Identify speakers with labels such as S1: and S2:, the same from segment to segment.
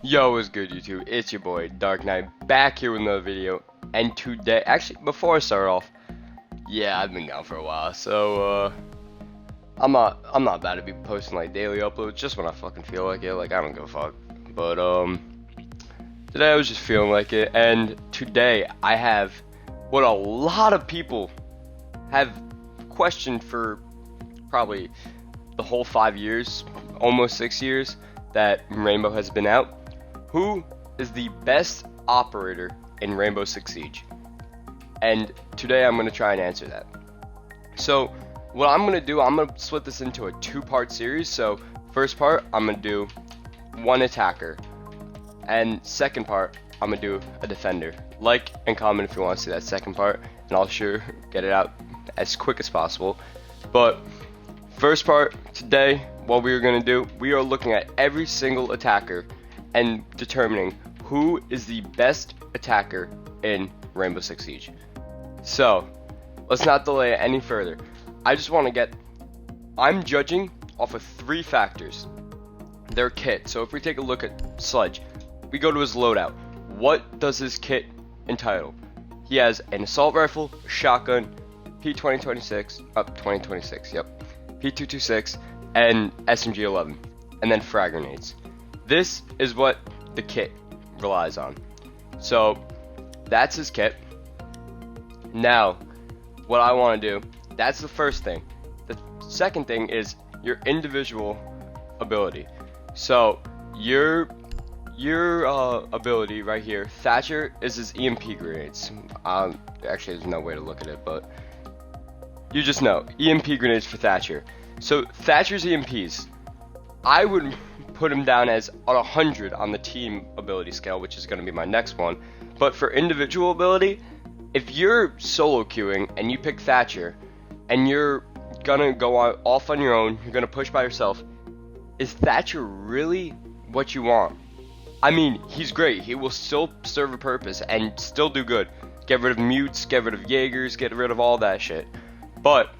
S1: Yo, what's good, YouTube? It's your boy Dark Knight back here with another video. And today, actually, before I start off, yeah, I've been gone for a while, so I'm not about to be posting like daily uploads just when I fucking feel like it. Like I don't give a fuck. But today I was just feeling like it, and today I have what a lot of people have questioned for probably the whole 5 years, almost 6 years that Rainbow has been out. Who is the best operator in Rainbow Six Siege? And today I'm going to try and answer that. So what I'm going to do, I'm going to split this into a two-part series. So first part, I'm going to do one attacker. And second part, I'm going to do a defender. Like and comment if you want to see that second part, and I'll sure get it out as quick as possible. But first part, today, what we are going to do, we are looking at every single attacker and determining who is the best attacker in Rainbow Six Siege. So, let's not delay it any further. I'm judging off of three factors. Their kit. So if we take a look at Sludge, we go to his loadout. What does his kit entitle? He has an assault rifle, a shotgun, P2026, yep, P226, and SMG-11, and then frag grenades. This is what the kit relies on. So that's his kit. Now, what I want to do, that's the first thing. The second thing is your individual ability. So your ability right here, Thatcher, is his EMP grenades. Actually, there's no way to look at it, but you just know EMP grenades for Thatcher. So Thatcher's EMPs, I would put him down as 100 on the team ability scale, which is going to be my next one. But for individual ability, if you're solo queuing and you pick Thatcher and you're gonna go off on your own, you're gonna push by yourself, is Thatcher really what you want? I mean, he's great. He will still serve a purpose and still do good. Get rid of mutes, get rid of Jaegers, get rid of all that shit. But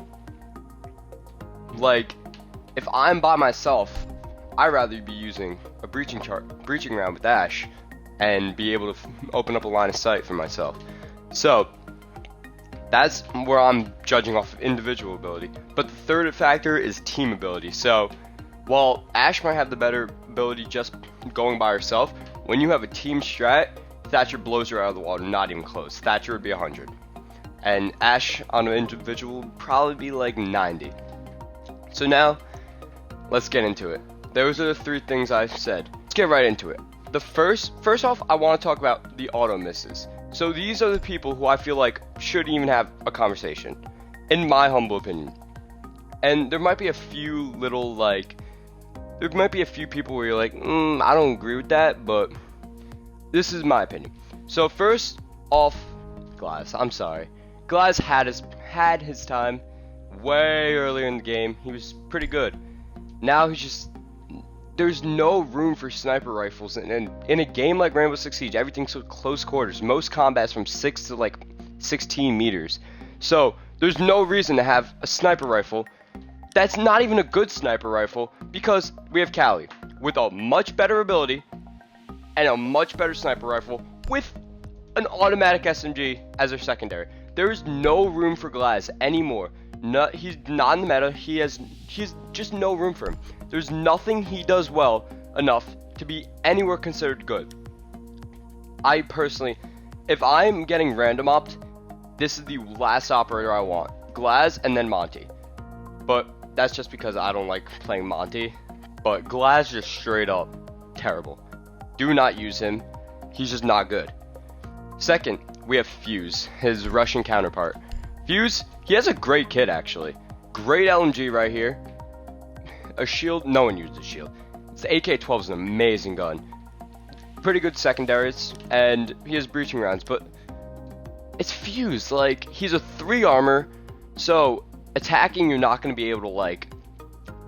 S1: like, if I'm by myself, I'd rather be using a breaching round with Ash and be able to open up a line of sight for myself. So that's where I'm judging off of individual ability. But the third factor is team ability. So while Ash might have the better ability just going by herself, when you have a team strat, Thatcher blows her out of the water, not even close. Thatcher would be 100. And Ash on an individual would probably be like 90. So now, let's get into it. Those are the three things I said. Let's get right into it. The first off, I want to talk about the auto misses. So these are the people who I feel like should even have a conversation, in my humble opinion. And there might be a few little there might be a few people where you're like, I don't agree with that, but this is my opinion. So first off, Glaz. I'm sorry. Glaz had his time way earlier in the game. He was pretty good. Now there's no room for sniper rifles, and in a game like Rainbow Six Siege, everything's so close quarters. Most combats from 6 to like 16 meters. So there's no reason to have a sniper rifle that's not even a good sniper rifle, because we have Callie with a much better ability and a much better sniper rifle with an automatic SMG as her secondary. There is no room for Glaz anymore. He's not in the meta. He's just no room for him. There's nothing he does well enough to be anywhere considered good. I personally, if I'm getting random opt, this is the last operator I want. Glaz and then Monty. But that's just because I don't like playing Monty. But Glaz just straight up terrible. Do not use him. He's just not good. Second, we have Fuse, his Russian counterpart. Fuse, he has a great kit actually. Great LMG right here. A shield, no one uses a shield. The AK-12 is an amazing gun. Pretty good secondaries, and he has breaching rounds, but it's Fuse. Like, he's a 3 armor, so attacking you're not going to be able to like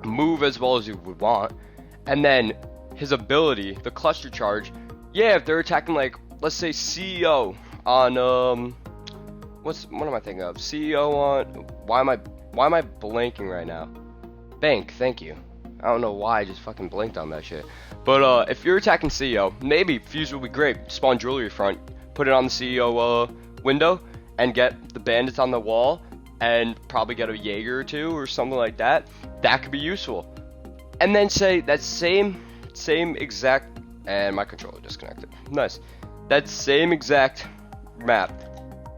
S1: move as well as you would want. And then his ability, the cluster charge, yeah, if they're attacking like, let's say CEO on what am I thinking of? CEO on, why am I blanking right now? Bank, thank you. I don't know why I just fucking blinked on that shit. But if you're attacking CEO, maybe Fuse will be great. Spawn Jewelry Front, put it on the CEO window, and get the bandits on the wall, and probably get a Jaeger or two or something like that. That could be useful. And then say that same exact, and my controller disconnected. Nice. That same exact map.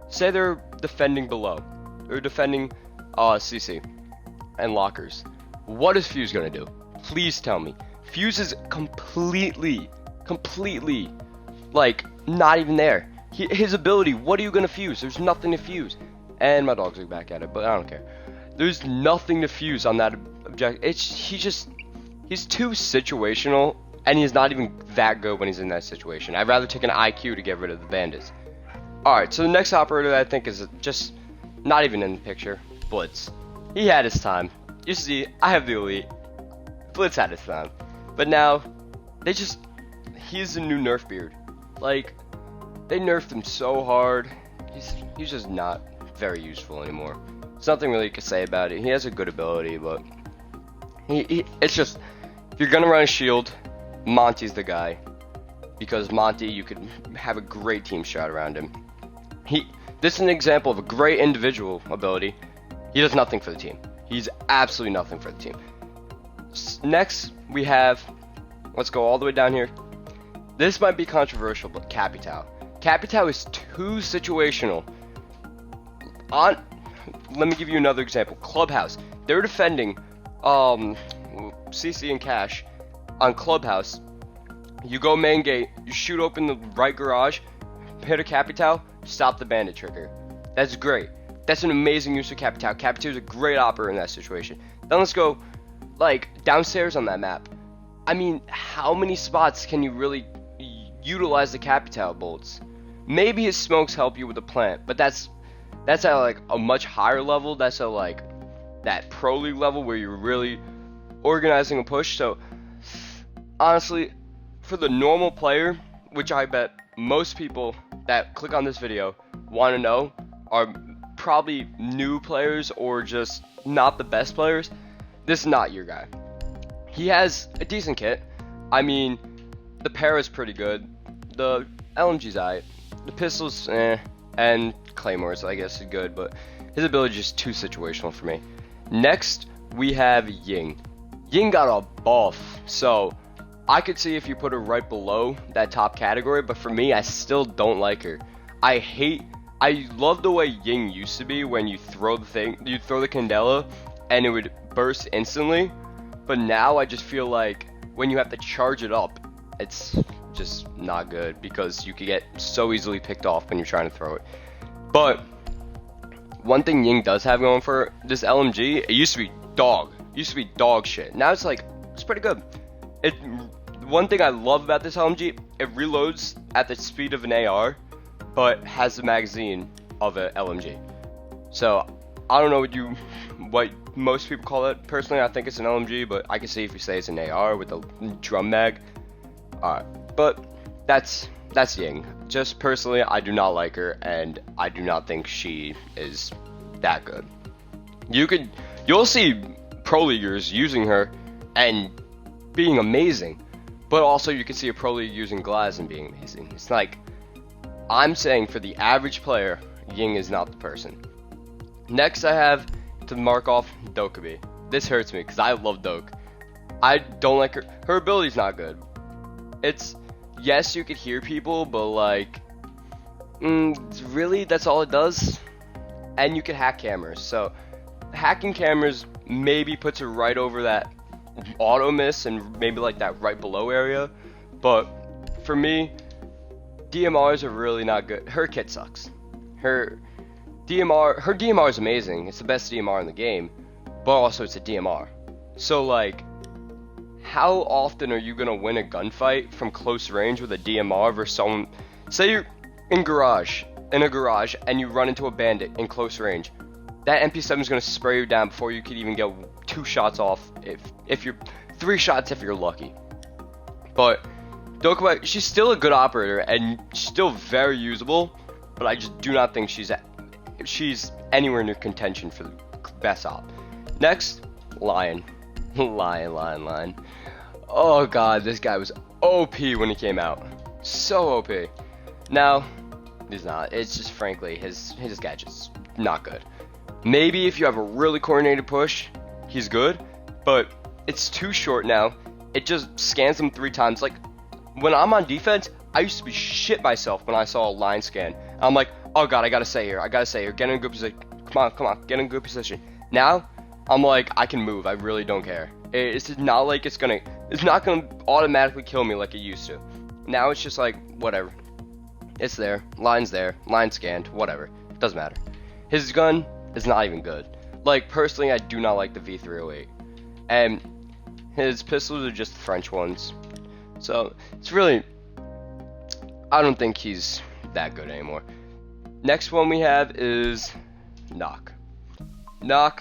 S1: Say they're defending below, or defending CC and lockers. What is Fuse gonna do? Please tell me. Fuse is completely, like, not even there. His ability, what are you gonna fuse? There's nothing to fuse. And my dogs are back at it, but I don't care. There's nothing to fuse on that object. He's too situational, and he's not even that good when he's in that situation. I'd rather take an IQ to get rid of the bandits. Alright, so the next operator that I think is just not even in the picture, Blitz. He had his time. You see, I have the elite. Blitz had his time. But now, he's a new Nerf beard. Like, they nerfed him so hard, he's just not very useful anymore. There's nothing really you can say about it. He has a good ability, but it's just, if you're gonna run a shield, Monty's the guy. Because Monty, you could have a great team strat around him. This is an example of a great individual ability. He does nothing for the team. He's absolutely nothing for the team. Next, we have, let's go all the way down here. This might be controversial, but Capitao. Capitao is too situational. Let me give you another example. Clubhouse. They're defending CC and Cash on Clubhouse. You go main gate, you shoot open the right garage, hit a Capitao, stop the bandit trigger. That's great. That's an amazing use of Capitao. Capitao is a great operator in that situation. Then let's go, like, downstairs on that map. I mean, how many spots can you really utilize the Capitao bolts? Maybe his smokes help you with the plant, but that's at like a much higher level. That's at like that pro league level where you're really organizing a push. So honestly, for the normal player, which I bet most people that click on this video want to know are probably new players or just not the best players, this is not your guy. He has a decent kit. I mean, the Para's pretty good. The LMG's alright. The pistols, and Claymores, I guess, is good, but his ability is just too situational for me. Next, we have Ying. Ying got a buff, so I could see if you put her right below that top category, but for me, I still don't like her. I love the way Ying used to be when you throw the Candela, and it would burst instantly, but now I just feel like when you have to charge it up, it's just not good because you could get so easily picked off when you're trying to throw it. But one thing Ying does have going for this LMG, it used to be dog shit. Now it's pretty good. One thing I love about this LMG, it reloads at the speed of an AR, but has the magazine of an LMG. So I don't know what most people call it. Personally, I think it's an LMG, but I can see if you say it's an AR with the drum mag. But that's Ying. Just personally, I do not like her, and I do not think she is that good. You'll see pro leaguers using her and being amazing, but also you can see a pro league using Glaz and being amazing. It's like, I'm saying for the average player, Ying is not the person. Next, I have to mark off Dokkaebi. This hurts me because I love Doke. I don't like her. Her ability's not good. Yes, you could hear people, but like, really, that's all it does? And you can hack cameras, so hacking cameras maybe puts her right over that auto miss and maybe like that right below area, but for me, DMRs are really not good. Her kit sucks. Her DMR is amazing. It's the best DMR in the game, but also it's a DMR. So like, how often are you gonna win a gunfight from close range with a DMR versus someone? Say you're in a garage and you run into a bandit in close range. That MP7 is gonna spray you down before you could even get 2 shots off. If you're 3 shots if you're lucky. But Dokkaebi, she's still a good operator and still very usable, but I just do not think she's anywhere near contention for the best op. Next, Lion. Lion. Oh god, this guy was OP when he came out. So OP. Now, he's not. It's just frankly, his gadget's not good. Maybe if you have a really coordinated push, he's good, but it's too short now. It just scans him 3 times. Like, when I'm on defense, I used to be shit myself when I saw a line scan. I'm like, oh god, I gotta stay here, get in a good position. Come on, get in a good position. Now, I'm like, I can move, I really don't care. It's just not like it's not gonna automatically kill me like it used to. Now it's just like, whatever. It's there, line scanned, whatever. Doesn't matter. His gun is not even good. Like, personally, I do not like the V308. And his pistols are just the French ones. So, it's really, I don't think he's that good anymore. Next one we have is Nock. I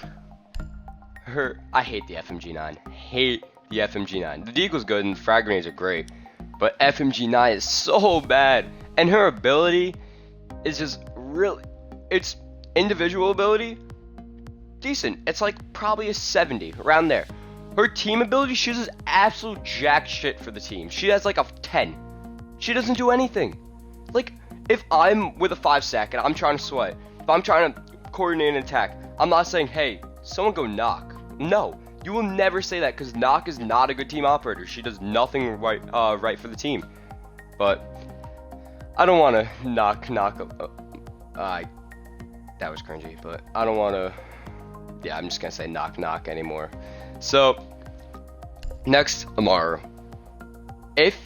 S1: hate the FMG9. Hate the FMG9. The Deagle's good and the frag grenades are great, but FMG9 is so bad. And her ability is just really, it's individual ability, decent. It's like probably a 70, around there. Her team ability, she does absolute jack shit for the team. She has like a 10. She doesn't do anything. Like, if I'm with a 5-stack and I'm trying to sweat, if I'm trying to coordinate an attack, I'm not saying, hey, someone go Nock. No, you will never say that because Nock is not a good team operator. She does nothing right for the team. But I don't want to knock. That was cringy, but I don't want to. Yeah, I'm just gonna say knock anymore. So next, Amaru. If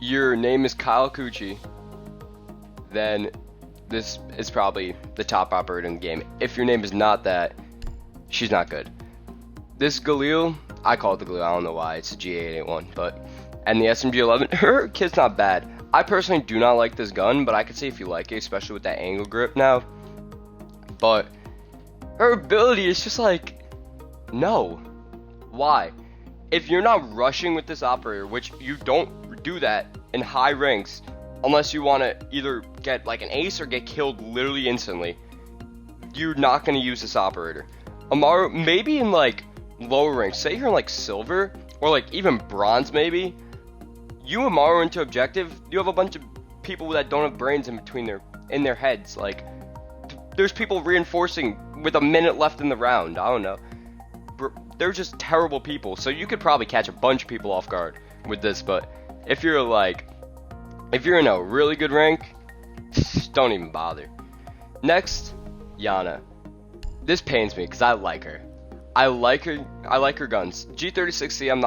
S1: your name is Kyle Kuchi, then this is probably the top operator in the game. If your name is not that, she's not good. This Galil, I call it the Galil, I don't know why, it's a G881, and the SMG11, her kit's not bad. I personally do not like this gun, but I could see if you like it, especially with that angle grip now. But her ability is just like, no. Why? If you're not rushing with this operator, which you don't do that in high ranks, unless you want to either get like an ace or get killed literally instantly, you're not going to use this operator. Amaru, maybe in like lower ranks, say you're in like silver or like even bronze maybe, you Amaru into objective, you have a bunch of people that don't have brains in their heads. Like, there's people reinforcing with a minute left in the round. I don't know. They're just terrible people. So you could probably catch a bunch of people off guard with this. But if you're in a really good rank, don't even bother. Next, Yana. This pains me because I like her. I like her guns. G36C, I'm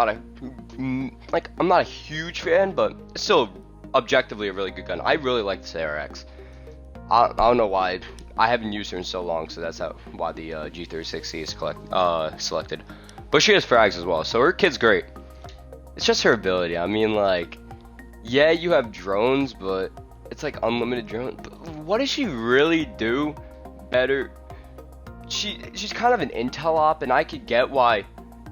S1: not a huge fan, but it's still objectively a really good gun. I really like the ARX. I don't know why. I haven't used her in so long, so that's why the G36C is selected. But she has frags as well, so her kit's great. It's just her ability. I mean, like, yeah, you have drones, but it's like unlimited drones. But what does she really do better? She's kind of an intel op, and I could get why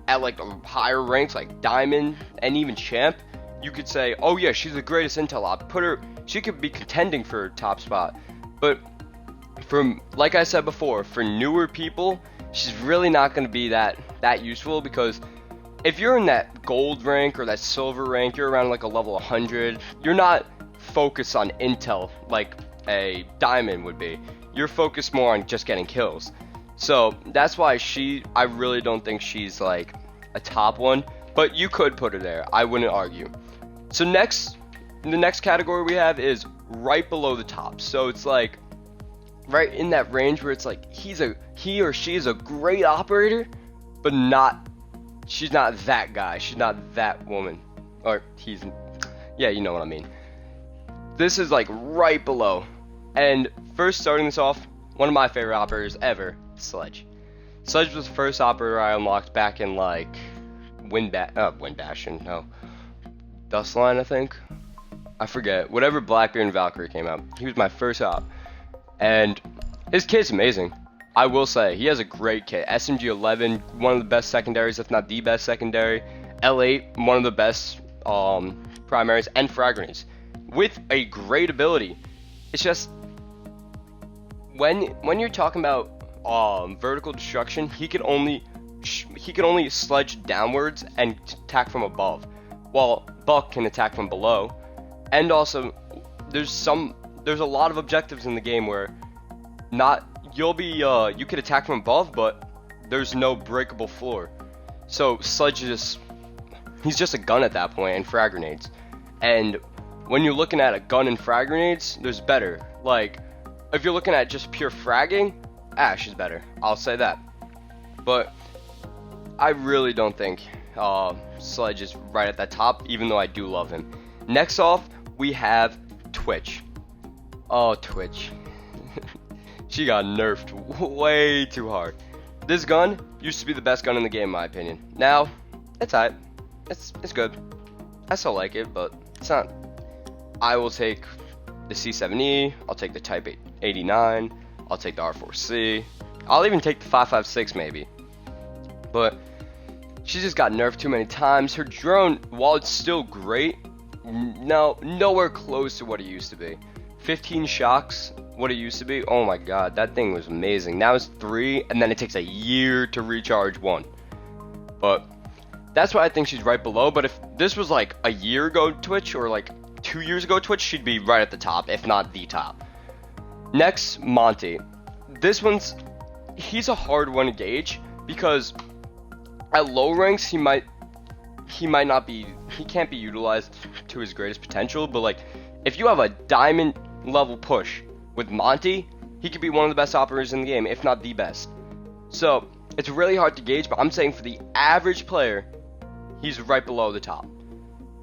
S1: at like the higher ranks like Diamond and even Champ, you could say, oh yeah, she's the greatest intel op. She could be contending for a top spot. But like I said before, for newer people, she's really not going to be that useful, because if you're in that gold rank or that silver rank, you're around like a level 100, you're not focused on intel like a Diamond would be. You're focused more on just getting kills. So that's why I really don't think she's like a top one, but you could put her there. I wouldn't argue. So the next category we have is right below the top. So it's like right in that range where it's like he or she is a great operator, but she's not that guy. She's not that woman. Or yeah, you know what I mean. This is like right below. And first starting this off, one of my favorite operators ever, Sledge. Sledge was the first operator I unlocked back in like Dustline, I think. I forget. Whatever Blackbeard and Valkyrie came out. He was my first op. And his kit's amazing. I will say, he has a great kit. SMG11, one of the best secondaries, if not the best secondary. L8, one of the best primaries, and frag grenades. With a great ability. It's just, when you're talking about vertical destruction, he can only he can only sledge downwards and attack from above, while Buck can attack from below. And also, there's a lot of objectives in the game where you could attack from above, but there's no breakable floor. So Sledge he's just a gun at that point, and frag grenades. And when you're looking at a gun and frag grenades, there's better. Like, if you're looking at just pure fragging, Ash is better. I'll say that. But I really don't think Sledge is right at that top, even though I do love him. Next off, we have Twitch. Oh, Twitch. She got nerfed way too hard. This gun used to be the best gun in the game, in my opinion. Now, it's alright. It's good. I still like it, but it's not. I will take the C7E. I'll take the Type 89. I'll take the R4C. I'll even take the 5.56 maybe. But she just got nerfed too many times. Her drone, while it's still great, nowhere close to what it used to be. 15 shocks, what it used to be. Oh my god, that thing was amazing. Now it's 3, and then it takes a year to recharge 1. But that's why I think she's right below. But if this was like a year ago Twitch, or like 2 years ago Twitch, she'd be right at the top, if not the top. Next, Monty. He's a hard one to gauge, because at low ranks he can't be utilized to his greatest potential. But like, if you have a diamond level push with Monty, he could be one of the best operators in the game, if not the best. So it's really hard to gauge, but I'm saying for the average player, he's right below the top.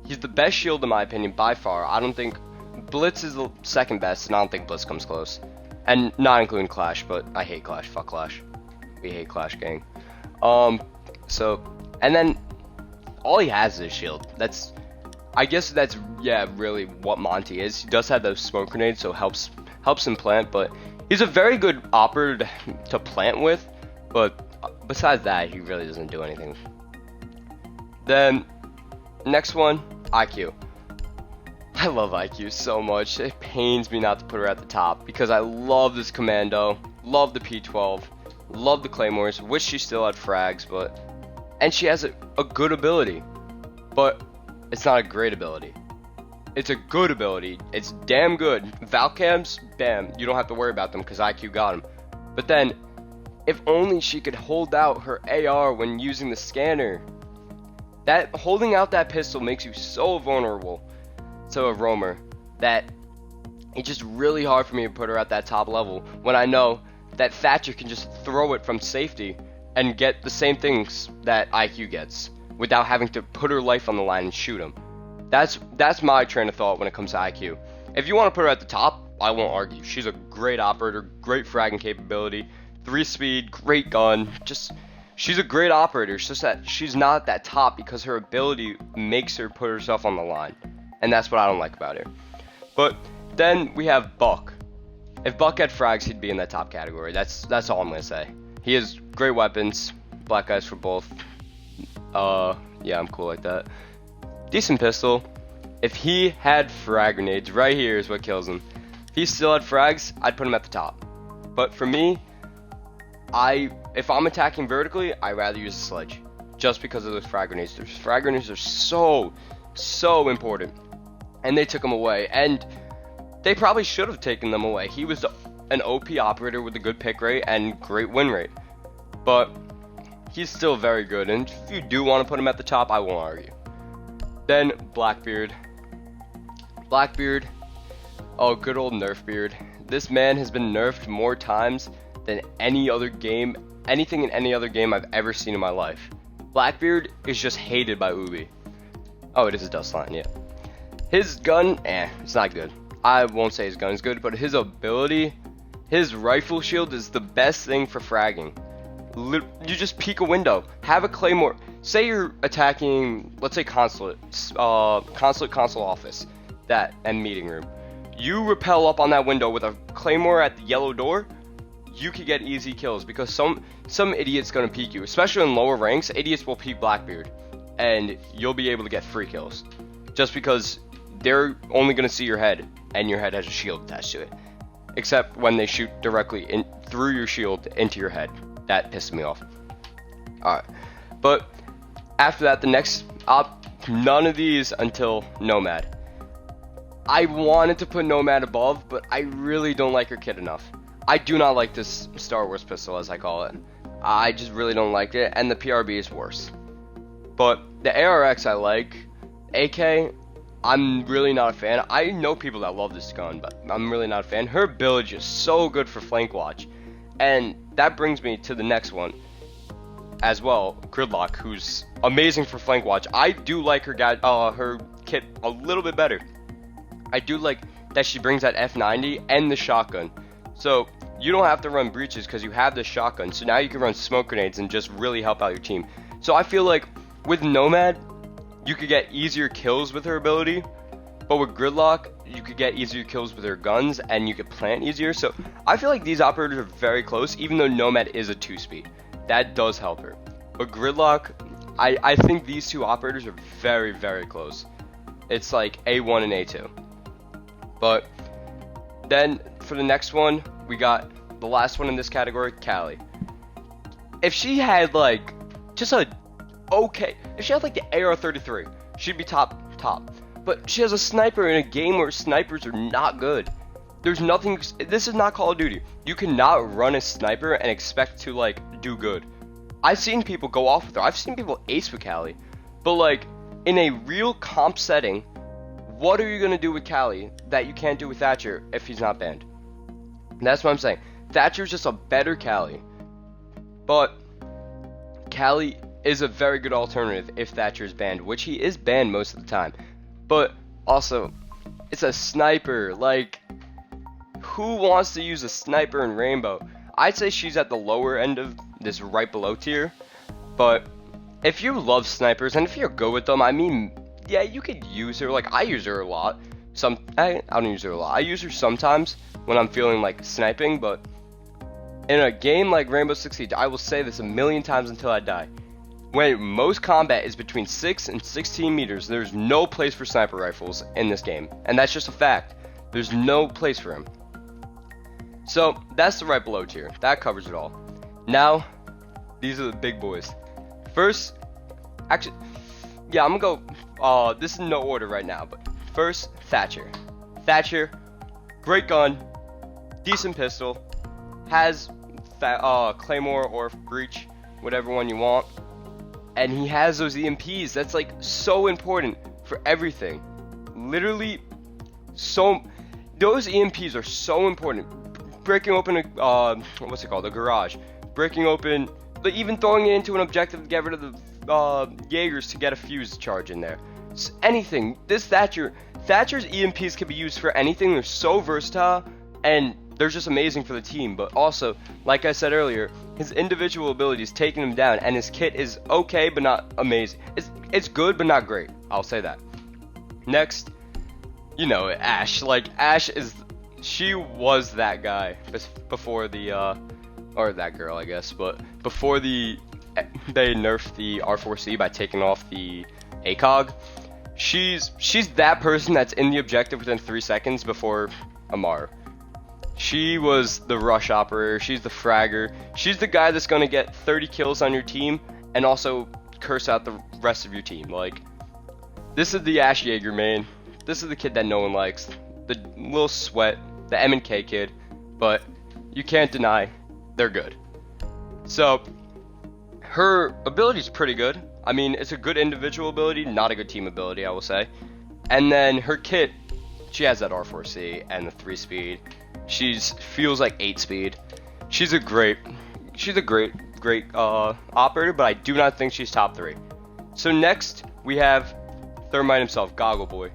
S1: He's the best shield in my opinion by far. I don't think Blitz is the second best, and I don't think Blitz comes close. And not including Clash, but I hate Clash. Fuck Clash. We hate Clash, gang. And then all he has is a shield. I guess that's really what Monty is. He does have those smoke grenades, so helps him plant, but he's a very good operator to plant with, but besides that, he really doesn't do anything. Then, next one, IQ. I love IQ so much. It pains me not to put her at the top, because I love this commando, love the P12, love the Claymores, wish she still had frags, and she has a good ability, but it's not a great ability. It's a good ability. It's damn good. Valcams, bam, you don't have to worry about them because IQ got them. But then, if only she could hold out her AR when using the scanner. That holding out that pistol makes you so vulnerable to a roamer that it's just really hard for me to put her at that top level when I know that Thatcher can just throw it from safety and get the same things that IQ gets without having to put her life on the line and shoot him. That's my train of thought when it comes to IQ. If you want to put her at the top, I won't argue. She's a great operator, great fragging capability, 3 speed, great gun. She's a great operator. It's just that she's not at that top because her ability makes her put herself on the line. And that's what I don't like about her. But then we have Buck. If Buck had frags, he'd be in that top category. That's all I'm going to say. He has great weapons, black eyes for both. Yeah, I'm cool like that. Decent pistol. If he had frag grenades, right here is what kills him. If he still had frags, I'd put him at the top. But for me, if I'm attacking vertically, I'd rather use a sledge. Just because of those frag grenades. Those frag grenades are so important. And they took them away. And they probably should have taken them away. He was an OP operator with a good pick rate and great win rate. But he's still very good. And if you do want to put him at the top, I won't argue. Then Blackbeard. Blackbeard. Oh, good old Nerfbeard. This man has been nerfed more times than any other game, anything in any other game I've ever seen in my life. Blackbeard is just hated by Ubi. Oh, it is a dust line, yeah. His gun, it's not good. I won't say his gun is good, but his ability, his rifle shield is the best thing for fragging. You just peek a window, have a claymore. Say you're attacking, let's say console office, and meeting room. You rappel up on that window with a claymore at the yellow door. You could get easy kills because some idiot's gonna peek you, especially in lower ranks. Idiots will peek Blackbeard, and you'll be able to get free kills, just because they're only gonna see your head, and your head has a shield attached to it. Except when they shoot directly through your shield into your head. That pissed me off. Alright. But after that, the next none of these until Nomad. I wanted to put Nomad above, but I really don't like her kit enough. I do not like this Star Wars pistol, as I call it. I just really don't like it, and the PRB is worse. But the ARX I like. AK, I'm really not a fan. I know people that love this gun, but I'm really not a fan. Her ability is so good for flank watch. And that brings me to the next one as well, Gridlock, who's amazing for flank watch. I do like her kit a little bit better. I do like that she brings that F90 and the shotgun. So you don't have to run breaches because you have the shotgun. So now you can run smoke grenades and just really help out your team. So I feel like with Nomad, you could get easier kills with her ability. But with Gridlock, you could get easier kills with her guns and you could plant easier. So I feel like these operators are very close, even though Nomad is a 2-speed. That does help her. But Gridlock, I think these two operators are very, very close. It's like A1 and A2. But then for the next one, we got the last one in this category, Callie. If she had like just a okay, if she had like the AR-33, she'd be top. But she has a sniper in a game where snipers are not good. There's nothing. This is not Call of Duty. You cannot run a sniper and expect to like do good. I've seen people go off with her. I've seen people ace with Callie. But like in a real comp setting, what are you gonna do with Callie that you can't do with Thatcher if he's not banned? And that's what I'm saying. Thatcher's just a better Callie. But Callie is a very good alternative if Thatcher is banned, which he is banned most of the time. But also, it's a sniper. Like, who wants to use a sniper in Rainbow? I'd say she's at the lower end of this right below tier. But if you love snipers and if you're good with them, I mean, yeah, you could use her. Like, I use her a lot. I don't use her a lot. I use her sometimes when I'm feeling like sniping, but in a game like Rainbow Six Siege, I will say this a million times until I die. When most combat is between 6 and 16 meters, there's no place for sniper rifles in this game. And that's just a fact. There's no place for them. So, that's the right below tier. That covers it all. Now, these are the big boys. First, actually, yeah, I'm gonna go, this is no order right now, but first, Thatcher. Thatcher, great gun, decent pistol, has Claymore or Breach, whatever one you want. And he has those EMPs. That's like so important for everything. Literally, those EMPs are so important. Breaking open what's it called? A garage. Breaking open, but even throwing it into an objective to get rid of the Jaegers to get a fuse charge in there. Anything. This Thatcher's EMPs can be used for anything. They're so versatile and they're just amazing for the team. But also, like I said earlier, his individual abilities taking him down, and his kit is okay but not amazing. It's good but not great. I'll say that. Next, you know, Ash. Like, Ash she was that guy before the or that girl, I guess, but before they nerfed the R4C by taking off the ACOG. She's that person that's in the objective within 3 seconds before Amar. She was the rush operator, she's the fragger, she's the guy that's gonna get 30 kills on your team and also curse out the rest of your team. Like, this is the Ash Jaeger main. This is the kid that no one likes. The little sweat, the M&K kid, but you can't deny they're good. So, her ability's pretty good. I mean, it's a good individual ability, not a good team ability, I will say. And then her kit, she has that R4C and the 3-speed. Feels like 8-speed. She's a great operator, but I do not think she's top 3. So next we have Thermite himself, Goggle Boy.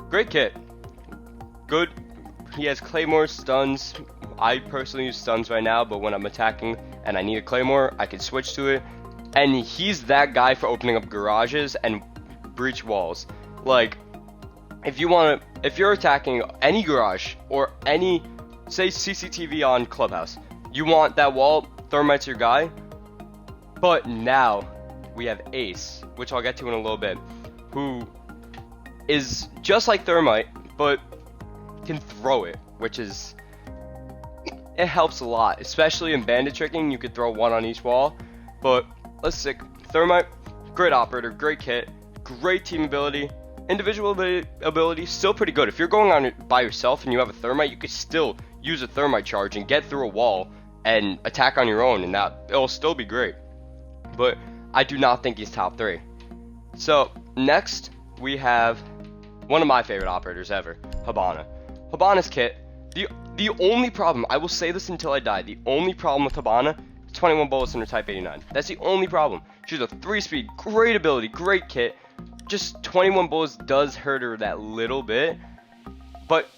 S1: Great kit. Good. He has Claymore, stuns. I personally use stuns right now, but when I'm attacking and I need a Claymore, I can switch to it. And he's that guy for opening up garages and breach walls. Like, if you're attacking any garage or any, say, CCTV on Clubhouse, you want that wall, Thermite's your guy. But now we have Ace, which I'll get to in a little bit, who is just like Thermite, but can throw it, which is, it helps a lot, especially in bandit tricking. You could throw one on each wall, but let's stick Thermite. Great operator, great kit, great team ability. Individual ability, still pretty good. If you're going on it by yourself and you have a Thermite, you could still use a Thermite charge and get through a wall and attack on your own, and it'll still be great. But I do not think he's top 3. So next we have one of my favorite operators ever, Hibana. Hibana's kit, the only problem, I will say this until I die, the only problem with Hibana is 21 bullets in her Type 89. That's the only problem. She's a 3-speed, great ability, great kit. Just 21 bullets does hurt her that little bit, but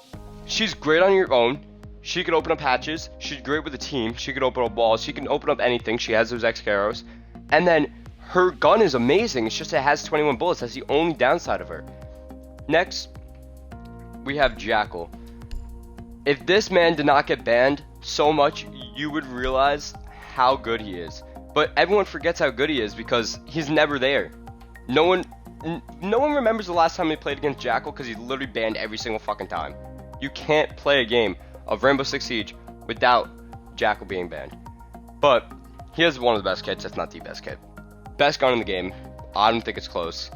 S1: she's great on your own. She could open up hatches. She's great with a team. She could open up walls. She can open up anything. She has those X-Caros. And then her gun is amazing. It's just it has 21 bullets. That's the only downside of her. Next, we have Jackal. If this man did not get banned so much, you would realize how good he is. But everyone forgets how good he is because he's never there. No one remembers the last time he played against Jackal because he's literally banned every single fucking time. You can't play a game of Rainbow Six Siege without Jackal being banned. But he has one of the best kits. That's not the best kit. Best gun in the game. I don't think it's close.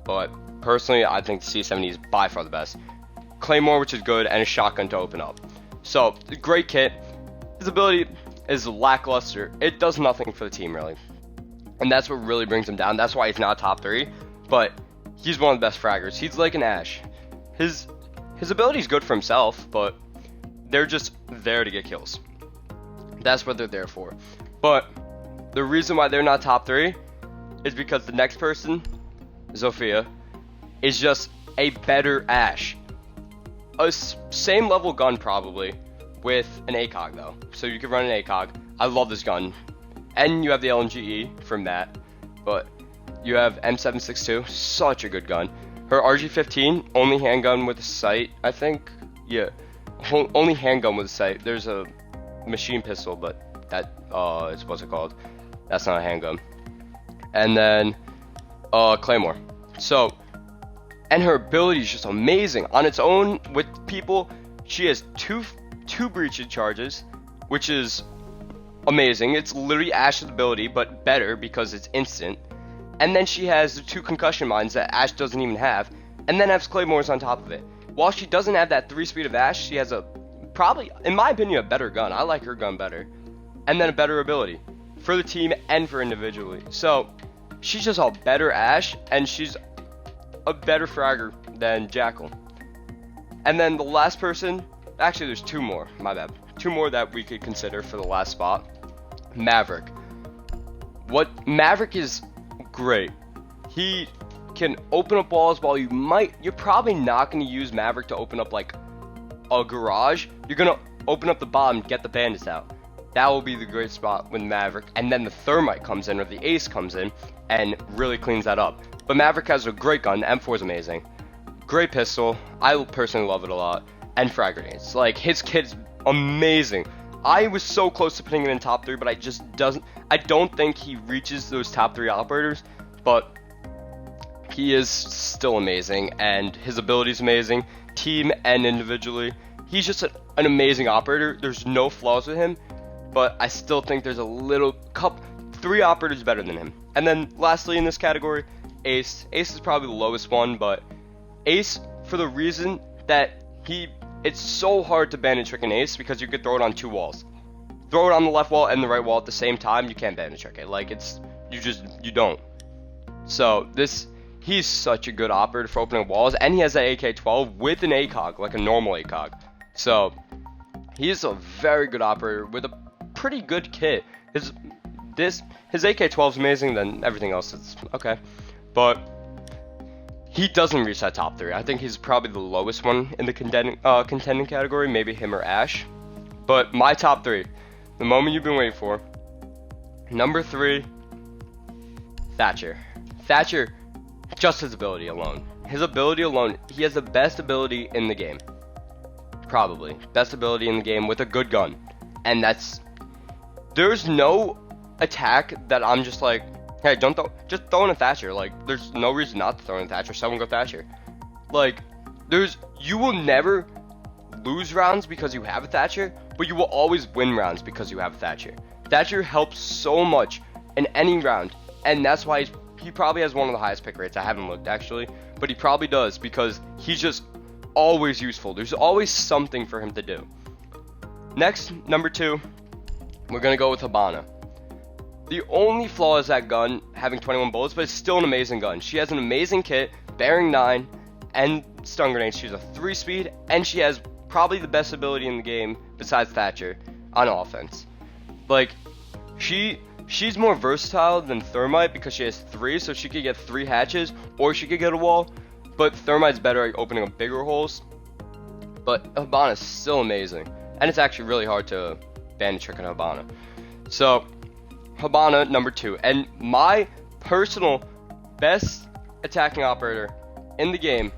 S1: But personally, I think the C70 is by far the best. Claymore, which is good, and a shotgun to open up. So, great kit. His ability is lackluster. It does nothing for the team, really. And that's what really brings him down. That's why he's not top 3. But he's one of the best fraggers. He's like an Ash. His ability is good for himself, but they're just there to get kills. That's what they're there for. But the reason why they're not top 3 is because the next person, Zofia, is just a better Ash. A same level gun probably, with an ACOG though. So you can run an ACOG. I love this gun. And you have the LMGE from that. But you have M762, such a good gun. Her RG15, only handgun with a sight, I think. Yeah, only handgun with a sight. There's a machine pistol, but that is what's it called? That's not a handgun. And then Claymore. So, and her ability is just amazing on its own with people. She has two breaching charges, which is amazing. It's literally Ash's ability, but better because it's instant. And then she has the 2 concussion mines that Ash doesn't even have, and then has Claymores on top of it. While she doesn't have that 3-speed of Ash, she has probably, in my opinion, a better gun. I like her gun better. And then a better ability for the team and for individually. So, she's just a better Ash, and she's a better fragger than Jackal. And then the last person, actually there's 2 more, my bad. 2 more that we could consider for the last spot. Maverick. Maverick is great. He can open up walls while you're probably not going to use Maverick to open up like a garage. You're going to open up the bottom, get the bandits out. That will be the great spot with Maverick. And then the Thermite comes in, or the Ace comes in, and really cleans that up. But Maverick has a great gun. The M4 is amazing. Great pistol. I personally love it a lot. And frag grenades. Like, his kit's amazing. I was so close to putting it in top 3, but I don't think he reaches those top 3 operators, but he is still amazing, and his ability is amazing, team and individually. He's just an amazing operator. There's no flaws with him, but I still think there's a little 3 operators better than him. And then lastly in this category, Ace. Ace is probably the lowest one, but Ace, for the reason that it's so hard to ban and trick an Ace because you could throw it on 2 walls. Throw it on the left wall and the right wall at the same time, you can't ban and trick it. Like, you don't. So, he's such a good operator for opening walls, and he has that AK-12 with an ACOG, like a normal ACOG. So, he's a very good operator with a pretty good kit. His AK-12 is amazing, then everything else is okay. But he doesn't reach that top 3. I think he's probably the lowest one in the contending category, maybe him or Ash. But my top 3, the moment you've been waiting for. Number 3, Thatcher. Thatcher, just his ability alone. His ability alone, he has the best ability in the game. Probably. Best ability in the game with a good gun. And there's no attack that I'm just like, hey, just throw in a Thatcher. Like, there's no reason not to throw in a Thatcher. Someone go Thatcher. Like, you will never lose rounds because you have a Thatcher, but you will always win rounds because you have a Thatcher. Thatcher helps so much in any round. and that's why he probably has one of the highest pick rates. I haven't looked actually, but he probably does because he's just always useful. There's always something for him to do. Next, number 2, we're gonna go with Hibana. The only flaw is that gun having 21 bullets, but it's still an amazing gun. She has an amazing kit, bearing 9, and stun grenades. She's a 3-speed, and she has probably the best ability in the game besides Thatcher on offense. Like, she's more versatile than Thermite because she has 3, so she could get 3 hatches, or she could get a wall, but Thermite's better at opening up bigger holes. But Hibana is still amazing, and it's actually really hard to bandit trick on Hibana. So, Hibana, number 2, and my personal best attacking operator in the game,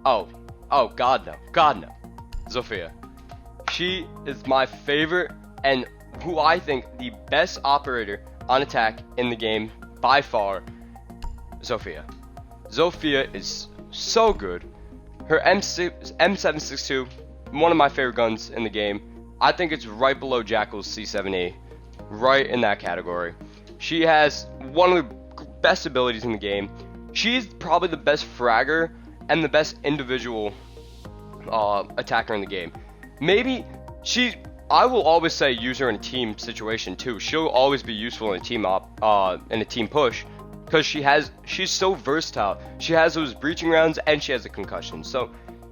S1: oh god no, Zofia. She is my favorite and who I think the best operator on attack in the game by far, Zofia. Zofia is so good. Her M762, one of my favorite guns in the game. I think it's right below Jackal's C7E, right in that category. She has one of the best abilities in the game. She's probably the best fragger and the best individual attacker in the game. Maybe I will always say use her in a team situation too. She'll always be useful in a team in a team push because she's so versatile. She has those breaching rounds and she has a concussion. So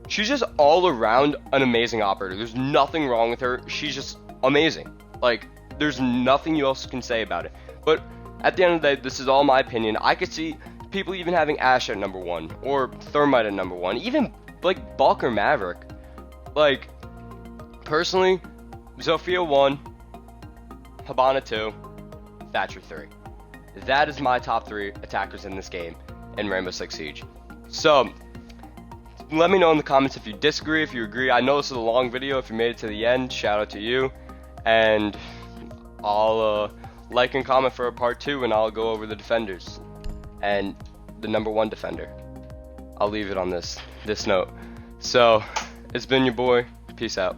S1: she's just all around an amazing operator. There's nothing wrong with her. She's just amazing. Like, there's nothing else can say about it. But at the end of the day, this is all my opinion. I could see people even having Ashe at number 1 or Thermite at number 1, even like Bulk or Maverick. Like, personally, Zofia 1, Hibana 2, Thatcher 3. That is my top 3 attackers in this game in Rainbow Six Siege. So, let me know in the comments if you disagree, if you agree. I know this is a long video. If you made it to the end, shout out to you. And I'll like and comment for a part 2, and I'll go over the defenders and the number 1 defender. I'll leave it on this note. So, it's been your boy. Peace out.